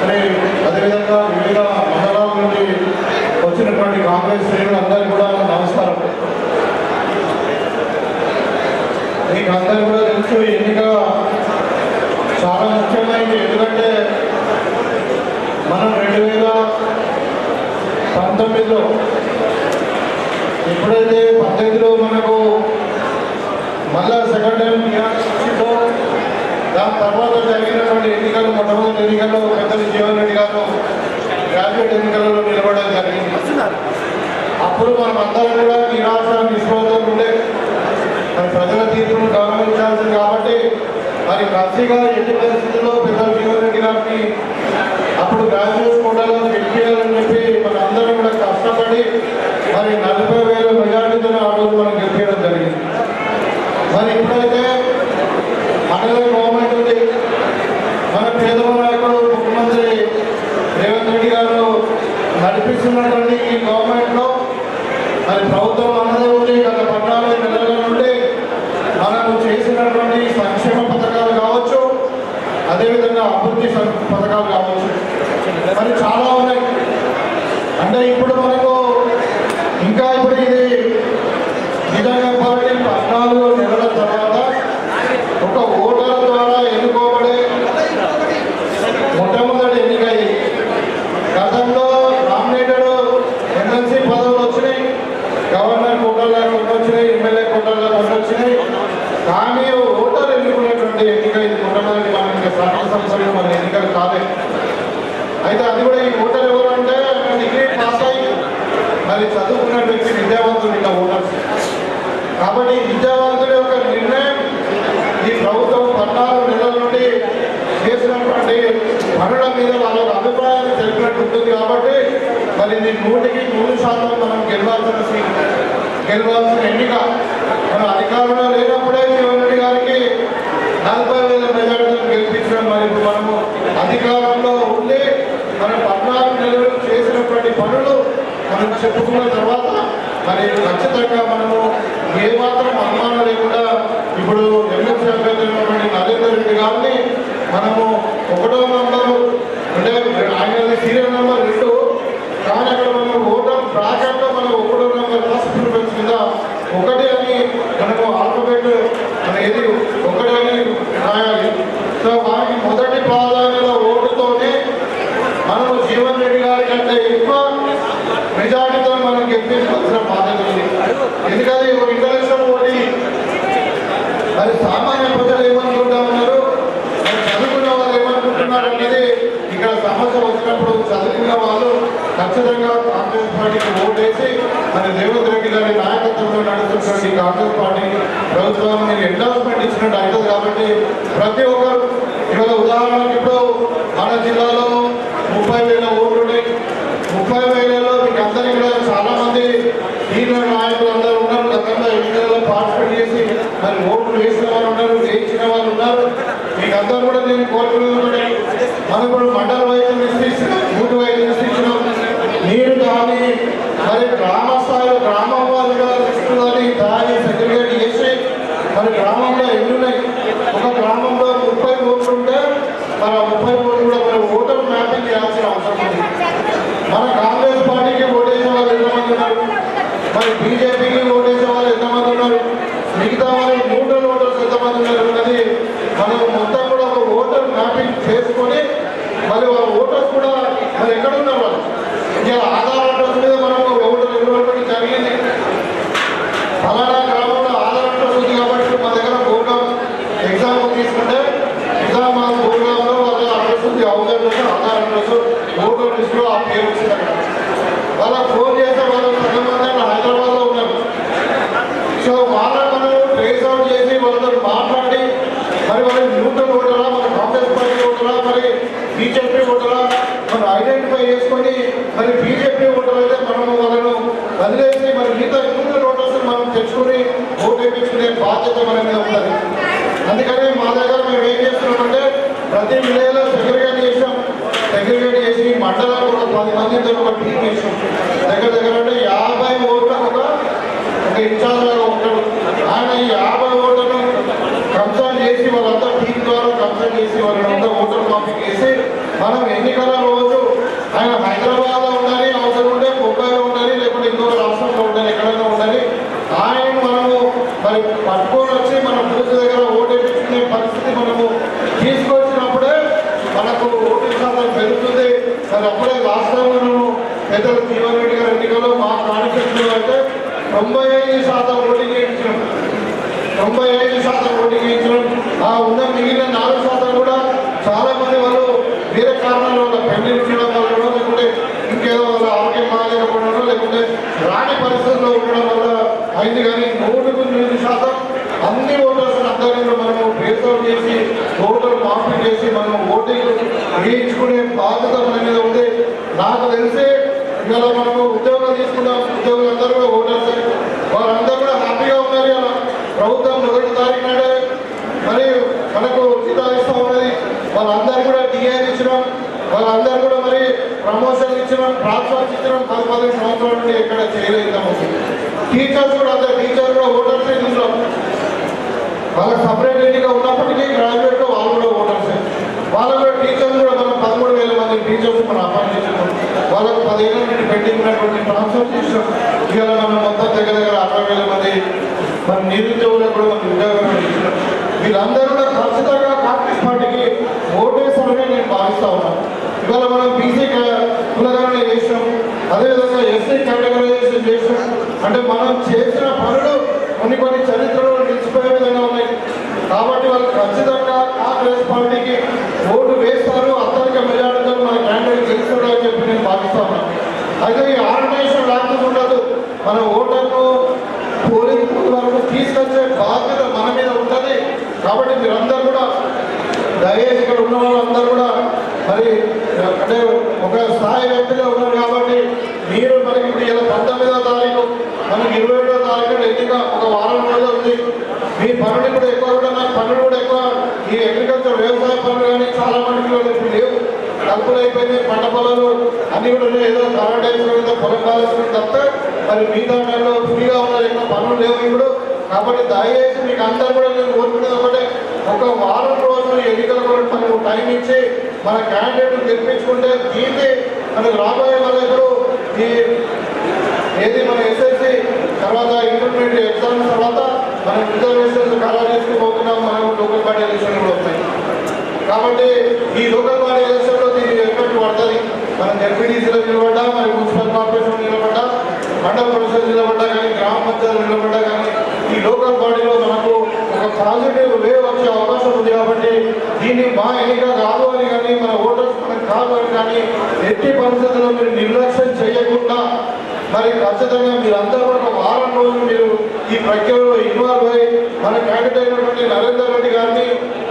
మరి అదేవిధంగా వివిధ మండలాల నుండి వచ్చినటువంటి కాంగ్రెస్ శ్రేణులందరికీ కూడా నమస్కారం. మీకు అందరూ కూడా తెలుసు ఎన్నిక చాలా ముఖ్యమైనది. ఎందుకంటే మనం 2019లో ఎప్పుడైతే 18లో మనకు మళ్ళా సెకండ్ టైం టీఆర్ఎస్లో దాని తర్వాత జరిగినటువంటి ఎన్నికలు, మొట్టమొదటి ఎన్నికల్లో పెద్దలు జీవన్ రెడ్డి గారు గ్రాడ్యుయేట్ ఎన్నికలలో నిలబడడం జరిగింది. అప్పుడు మనం అందరం కూడా నిరాశ నిస్పృహతో ఉండే మరి ప్రజల తీర్పును గౌరవించాల్సింది కాబట్టి మరి కసిగా ఎట్టి పరిస్థితుల్లో పెద్దలు జీవన్ రెడ్డి గారిని అప్పుడు గ్రాడ్యుయేట్ కోటాలో గెలిపించాలని చెప్పి మన అందరం కూడా కష్టపడి మరి 40,000 మెజార్టీతో ఆ రోజు మనం గెలిపించడం జరిగింది. మరి ఇప్పుడైతే మండల గవర్నమెంట్ ఉంది, మన పేదవ నాయకుడు ముఖ్యమంత్రి రేవంత్ రెడ్డి గారు నడిపిస్తున్నటువంటి ఈ గవర్నమెంట్లో మరి ప్రభుత్వం అన్నదే ఉంది. గత 14 నెలల నుండి మనకు చేసినటువంటి సంక్షేమ పథకాలు కావచ్చు, అదేవిధంగా అభివృద్ధి పథకాలు కావచ్చు, మరి చాలా ఉన్నాయి. అంటే ఇప్పుడు మనకు ఇంకా ఇప్పుడు ఇది నిజంగా 14 నెలల తర్వాత ఒక ఓటర్ ద్వారా ఎన్నుకోబడే మొట్టమొదటి ఎన్నిక ఇది. గతంలో నామినేటెడ్ ఎమ్మెల్సీ పదవులు వచ్చినాయి, గవర్నర్ కోటాలో కొన్ని వచ్చినాయి, ఎమ్మెల్యే కోటాలో కొన్ని వచ్చినాయి. కానీ ఓటర్ ఎన్నుకునేటువంటి ఎన్నిక ఇది మొట్టమొదటి. మనం ఇంకా శాసనసభ్యులు మన ఎన్నికలు కాలేదు. అయితే అది కూడా ఈ ఓటర్ ఎవరు అంటే డిగ్రీ పాస్ అయ్యి మరి చదువుకున్న వ్యక్తి విద్యావంతుడు ఇంకా ఓటర్స్. కాబట్టి విద్యావంతుడి యొక్క నిర్ణయం ఈ ప్రభుత్వం 14 నెలల నుండి చేసినటువంటి పనుల మీద వాళ్ళ అభిప్రాయాన్ని తెలిపినట్టు ఉంటుంది. కాబట్టి మరి ఇది 100% మనం గెలవాల్సిన ఎన్నిక. మనం అధికారంలో లేనప్పుడే జీవన్ రెడ్డి గారికి 40,000 మెజార్టీలను గెలిపించడం. మరి ఇప్పుడు మనము అధికారంలో ఉండి మనం 14 నెలలు చేసినటువంటి పనులు మనం చెప్పుకున్న తర్వాత మరి ఖచ్చితంగా మనము ఏమాత్రం అనుమానం లేకుండా ఇప్పుడు ఎమ్మెల్సీ అభ్యర్థి నరేందర్ రెడ్డి గారిని మనము 1వ నంబరు అంటే ఆయన సీరియల్ నెంబర్ 2, కానీ అక్కడ మనం ఓటర్ బ్రాకెట్లో మనం 1వ నంబర్ ఫస్ట్ ప్రిఫరెన్స్ కింద 1 అని మనము ఆల్ఫాబెట్ మన ఏది 1 అని రాయాలి. సో మనకి మొదటి ప్రాధాన్యత ఓటుతోనే మనము జీవన్ రెడ్డి గారి కంటే ఎక్కువ మెజార్టీతో మనం గెలిపించాల్సిన బాధ్యత ఉంది. ఎందుకంటే ఇంటర్నేషనల్ ఓటీ మరి సామాన్య ప్రజలు ఏమనుకుంటా ఉన్నారు, మరి చదువుకున్న వాళ్ళు ఏమనుకుంటున్నారు అనేది ఇక్కడ సమస్య వచ్చినప్పుడు చదువుకున్న వాళ్ళు ఖచ్చితంగా కాంగ్రెస్ పార్టీకి ఓటేసి మరి రేవంత్ రెడ్డి గారి నాయకత్వంలో నడుస్తున్నటువంటి కాంగ్రెస్ పార్టీ ప్రభుత్వాన్ని ఎండార్స్మెంట్ ఇచ్చినట్టు అవుతుంది. కాబట్టి ప్రతి ఒక్కరు ఇవాళ ఉదాహరణకి ఇప్పుడు మన జిల్లాలో 30,000 ఓట్లు ఉన్నాయి. 30,000లో మీకు అందరికీ కూడా చాలా మంది సీనియర్ నాయకులు అందరూ ఉన్నారు. గతంలో ఎన్నికల్లో పార్టిసిపేట్ చేసి మరి ఓట్లు వేసిన వారు ఉన్నారు, వేయించిన వారు ఉన్నారు. మీకు అందరూ కూడా నేను కోరుకునే మనం ఇప్పుడు మండల వైద్యం ఇస్తున్నాం, బూత్ వైద్యం ఇస్తున్నాం. మీరు కానీ మరి గ్రామ స్థాయిలో గ్రామం వారిగా తీసుకుని దాన్ని సెగ్రిగేట్ చేసి మరి గ్రామంలో ఎన్నున్నాయి. ఒక గ్రామంలో 30 ఓట్లు ఉంటే మరి 30 ఓట్లు కూడా మరి ఓటర్ మ్యాపింగ్ చేయాల్సిన అవసరం ఉంది. మన కాంగ్రెస్ పార్టీకి ఓటేసే వాళ్ళు ఎంతమంది ఉన్నారు, మరి బీజేపీకి ఓటేసే వాళ్ళు ఎంతమంది ఉన్నారు, మిగతా వాళ్ళు న్యూట్రల్ ఓటర్స్ ఎంతమంది ఉన్నారు అన్నది మనం మొత్తం కూడా ఒక ఓటర్ మ్యాపింగ్ చేసుకొని మరి వాళ్ళ ఓటర్స్ కూడా మరి ఎక్కడ ఉన్నారు వాళ్ళు ఇలా ఆధార్ అడ్రస్ మీద మనం ఓటర్ ఎన్రోల్మెంట్ జరిగింది. ఫలానా గ్రామంలో ఆధార్ అడ్రస్ ఉంది కాబట్టి మా దగ్గర బోర్డు ఎగ్జామ్ తీసుకుంటే నిజామాబాద్ బోర్డులో వాళ్ళ అడ్రస్ ఉంది, house address, Aadhaar address, voter లిస్టులో ఆ పేరు వచ్చింది. వాళ్ళకి ఫోన్ చేస్తే వాళ్ళు కొంతమంది హైదరాబాద్లో ఉన్నారు. సో వాళ్ళని మనం ట్రేస్ అవుట్ చేసి వాళ్ళతో మాట్లాడి మరి వాళ్ళు న్యూట్రల్ ఓటరా, మన కాంగ్రెస్ పార్టీ ఓటరా, మరి బీజేపీ ఓటరా మనం ఐడెంటిఫై చేసుకొని మరి బీజేపీ ఓటర్ అయితే మనము వాళ్ళను వదిలేసి మరి మిగతా న్యూట్రల్ ఓటర్స్ మనం తెచ్చుకొని ఓటు వేయించుకునే బాధ్యత మన మీద ఉంటుంది. అందుకని మా దగ్గర మేము ఏం చేస్తున్నామంటే ప్రతి విలేజ్లో సెగ్రిగేట్ చేసి మండలాలు ఒక 10 మందితో ఒక టీం చేసాం. దగ్గర అంటే 50 ఓట్లకు ఒక ఇన్ఛార్జ్ లాగా ఉంటాడు. ఆయన ఈ 50 ఓట్లను కన్సల్ట్ చేసి వాళ్ళంతా టీం ద్వారా సస్పెండ్ చేసి వాళ్ళంతా ఓటర్ కాపీ చేసి మనం ఎన్నికల రోజు ఆయన హైదరాబాద్లో ఉండాలి, అవసరం ఉంటే ముంబైలో ఉండాలి, లేకుంటే ఇంకో రాష్ట్రంలో ఉండాలి, ఎక్కడైనా ఉండాలి. ఆయన మనము మరి పట్టుకొని వచ్చి మన బూత్ దగ్గర ఓటేపించుకునే పరిస్థితి మనము తీసుకొచ్చినప్పుడే మనకు ఓటింగ్ శాతం పెరుగుతుంది. మరి అప్పుడే లాస్ట్ టైం మనము పెద్దలు జీవన్ రెడ్డి గారి ఎన్నికల్లో మా కాన్స్టిట్యూన్సీలో అంటే 95% ఓటింగ్ ఇచ్చినాం. 95% ఓటింగ్ ఇచ్చినాం. ఆ ఉన్న మిగిలిన 4% కూడా చాలా మంది వాళ్ళు వేరే కారణాల వల్ల పెళ్లి చేయడం వల్ల, లేకుంటే ఇంకేదో వల్ల ఆరోగ్యం బాగాలేకపోవడం, లేకుంటే రాని పరిస్థితుల్లో ఉండడం వల్ల అయింది. కానీ 100% అన్ని ఓటర్స్ అందరినీ మనము బేసౌట్ చేసి ఓటర్ మార్పు చేసి మనం ఓటింగ్ వేయించుకునే బాధ్యత మన మీద ఉంది. నాకు తెలిసి ఇవాళ మనము ఉద్యోగాలు తీసుకున్నాం, ఉద్యోగులందరూ కూడా ఓటర్స్, వారందరూ కూడా హ్యాపీగా ఉన్నారు. ఇలా ప్రభుత్వం 1వ తారీఖు నాడే మరి మనకు ఉచితాలు ఇస్తూ ఉన్నది. వాళ్ళందరూ కూడా డిఏలు ఇచ్చినాం, వాళ్ళందరూ కూడా మరి ప్రమోషన్ ఇచ్చినాం, ట్రాన్స్ఫర్స్ ఇచ్చినాం. 10 సంవత్సరాల నుండి ఎక్కడ చేయలేదు. టీచర్స్ కూడా అదే, టీచర్ కూడా ఓటర్స్ ఇందులో వాళ్ళకి సపరేట్ ఎన్నిక ఉన్నప్పటికీ గ్రాడ్యుయేట్లో వాళ్ళు కూడా ఓటర్సే. వాళ్ళు కూడా టీచర్లు కూడా మనం 13,000 మంది టీచర్స్ మనం అపాయింట్ చేసినాం. వాళ్ళకు 10 ఏళ్ళ నుండి పెండింగ్ ఉన్నటువంటి ట్రాన్స్ఫర్ చేసినాం. ఇవాళ మనం మొత్తం దగ్గర 60,000 మంది మన నిరుద్యోగులకు కూడా మనం ఉద్యోగాలు ఇచ్చినాం. వీళ్ళందరూ కూడా ఖచ్చితంగా కాంగ్రెస్ పార్టీకి ఓటేస్తారని నేను భావిస్తా ఉన్నాను. ఇవాళ మనం బీసీ కులగణన చేసినాం, అదేవిధంగా ఎస్సీ కేటగరైజేషన్ చేసినాం. అంటే మనం చేసిన పనులు కొన్ని చరిత్రలో నిలిచిపోయే విధంగా ఉన్నాయి. కాబట్టి వాళ్ళు ఖచ్చితంగా కాంగ్రెస్ పార్టీకి ఓటు వేస్తారు, అత్యధిక మెజారిటీతో మన క్యాండిడేట్ గెలుస్తాడు అని చెప్పి నేను భావిస్తా ఉన్నాను. అయితే ఈ ఆర్గనైజేషన్ లాంటిది ఉండదు. మన ఓటర్ను పోలింగ్ బూత్ వరకు తీసుకొచ్చే బాధ్యత మన మీద ఉంటుంది. కాబట్టి మీరందరూ కూడా దయచేసి ఇక్కడ ఉన్న వాళ్ళందరూ కూడా మరి అంటే ఒక స్థాయి వ్యక్తిగా ఉన్నారు. కాబట్టి మీరు మనకి ఇప్పుడు ఇలా 19వ తారీఖు, మనకి 27వ తారీఖు ఎన్నిక ఒక వారం రోజులు ఉంది. మీ పనులు కూడా ఎక్కువ కూడా, నాకు పనులు కూడా ఎక్కువ. ఈ అగ్రికల్చర్ వ్యవసాయ పనులు కానీ చాలా మందికి ఇప్పుడు లేవు, కలుపులు అయిపోయినాయి. పంట పొలాలు అన్ని కూడా ఏదో కరెంట్ వేసుకుని పొలం కాల్చుకుని తప్ప మరి మిగతా టైంలో ఫ్రీగా ఉన్నారు, ఎక్కువ పనులు లేవు ఇప్పుడు. కాబట్టి దయచేసి మీకు అందరూ కూడా నేను కోరుకునేది ఒకటే, ఒక వారం రోజులు ఎన్నికల కూడా మనకు టైం ఇచ్చి మన క్యాండిడేట్ గెలిపించుకుంటే దీన్ని మనకు రాబోయే వాళ్ళకు ఈ ఏది మన ఎస్ఎస్సి తర్వాత ఇంటర్మీడియట్ ఎగ్జామ్స్ తర్వాత మనం రిజర్వేషన్స్ ఖరారు చేసుకుపోతున్నాం. మనం లోకల్ బాడీ ఎలక్షన్ కూడా వస్తాయి. కాబట్టి ఈ లోకల్ బాడీ ఎలక్షన్లో దీన్ని ఎఫెక్ట్ పడుతుంది. మనం జడ్పీటీసీలో నిలబడ్డా, మరి మున్సిపల్ కార్పొరేషన్ నిలబడ్డా, మండల పరిషత్ నిలబడ్డా కానీ, గ్రామ పంచాయతీ నిలబడ్డా కానీ ఈ లోకల్ బాడీలో మనకు ఒక పాజిటివ్ వేవ్ వచ్చే అవకాశం ఉంది. కాబట్టి దీన్ని మా ఎన్నిక కాదు అని కానీ, మన ఓటర్స్ మనకు కాదు అని కానీ ఎట్టి పరిస్థితుల్లో మీరు నిర్లక్ష్యం చేయకుండా మరి ఖచ్చితంగా మీరందరూ ఒక వారం రోజులు మీరు ఈ ప్రక్రియలో ఇన్వాల్వ్ అయ్యి మన క్యాండిడేట్ అయినటువంటి నరేందర్ రెడ్డి గారిని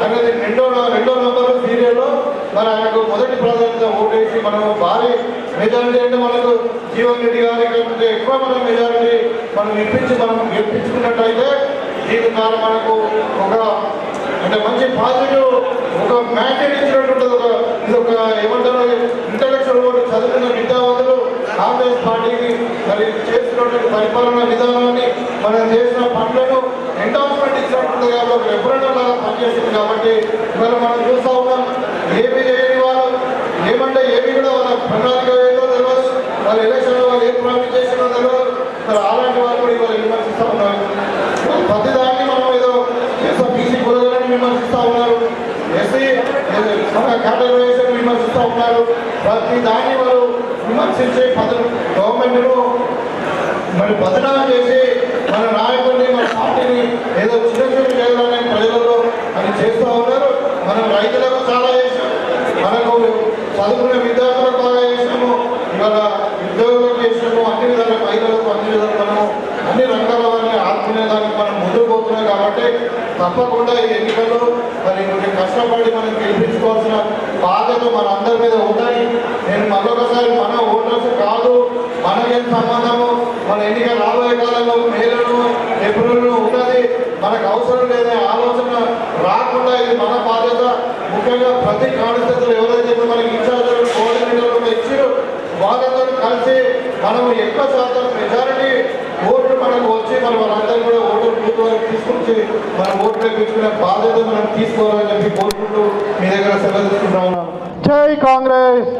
అనేది రెండో నంబర్ సీరియల్లో మరి ఆయనకు మొదటి ప్రాధాన్యత ఓటేసి మనం భారీ మెజారిటీ అంటే మనకు జీవన్ రెడ్డి గారి కంటే ఎక్కువ మన మెజారిటీ మనం ఇప్పించి మనం గెలిపించుకున్నట్టయితే దీని ద్వారా మనకు ఒక అంటే మంచి పాజిటివ్ ఒక మ్యాండేట్ ఇచ్చినట్టు ఉంటుంది. ఇది ఒక ఏమంటారు ఇంటలెక్చువల్ ఓటు చదువుకున్న విద్యావంతులు కాంగ్రెస్ పార్టీకి మరి చేస్తున్నటువంటి పరిపాలన విధానాన్ని మనం చేసిన పనులను ఎండార్స్మెంట్ ఇచ్చినట్టుంది. కాబట్టి ఒక రెఫరెండం లాగా పనిచేస్తుంది. కాబట్టి ఇవాళ మనం చూస్తూ ఉన్నాం, ఏమి చేయని వాళ్ళు ఏమంటే ఏమి కూడా వాళ్ళ ప్రణాళిక ఏదో తెలియదు, వాళ్ళ ఎలక్షన్లో వాళ్ళు ఏం ప్రామిస్ చేసినో తెలియదు. మరి అలాంటి వాళ్ళు కూడా ఇవాళ విమర్శిస్తూ ఉన్నారు. ప్రతిదాన్ని మనం ఏదో బీసీ కులగలని విమర్శిస్తూ ఉన్నారు, ఎస్సీ కేటగరైజేషన్ విమర్శిస్తూ ఉన్నారు. ప్రతి దాన్ని వాళ్ళు విమర్శించి గవర్నమెంట్ను మరి బదనాలు చేసి మన నాయకుడిని మన పార్టీని ఏదో చిన్న చేయాలని ప్రజలలో అని చేస్తూ ఉన్నారు. మనం రైతులకు చాలా చేసాం, మనకు చదువుకునే విద్యార్థులకు బాగా చేసాము, ఇవాళ ఉద్యోగులకు చేసాము, అన్ని విధాలు మహిళలకు అన్ని విధాలు మనము అన్ని రంగాల వారిని ఆదుకునేదానికి మనం ముందుకు పోతున్నాం. కాబట్టి తప్పకుండా ఈ ఎన్నికల్లో మరి కష్టపడి మనం గెలిపించుకోవాల్సిన బాధ్యత మన అందరి మీద ఉన్నాయి. నేను మరొకసారి మన ఓటర్స్ కాదు, మనకేం సంబంధము, మన ఎన్నిక రాబోయే కాలంలో మేలను ఏప్రిల్ ఉన్నది, మనకు అవసరం లేదనే ఆలోచన రాకుండా ఇది మన బాధ్యత. ముఖ్యంగా ప్రతి కాన్స్టిట్యూన్సీలో ఎవరైతే మనకి ఇన్ఛార్జీలు కోఆర్డినేటర్లు ఇచ్చారో వాళ్ళందరూ కలిసి మనం ఎక్కువ శాతం మెజారిటీ ఓట్లు మనకు వచ్చి మనం వాళ్ళందరూ కూడా ఓటర్ బూత్ వరకు తీసుకొచ్చి మనం ఓట్లు వేయించుకునే బాధ్యత మనం తీసుకోవాలని చెప్పి కోరుకుంటూ మీ దగ్గర సెలవు తీసుకుంటా ఉన్నాను. జై కాంగ్రెస్.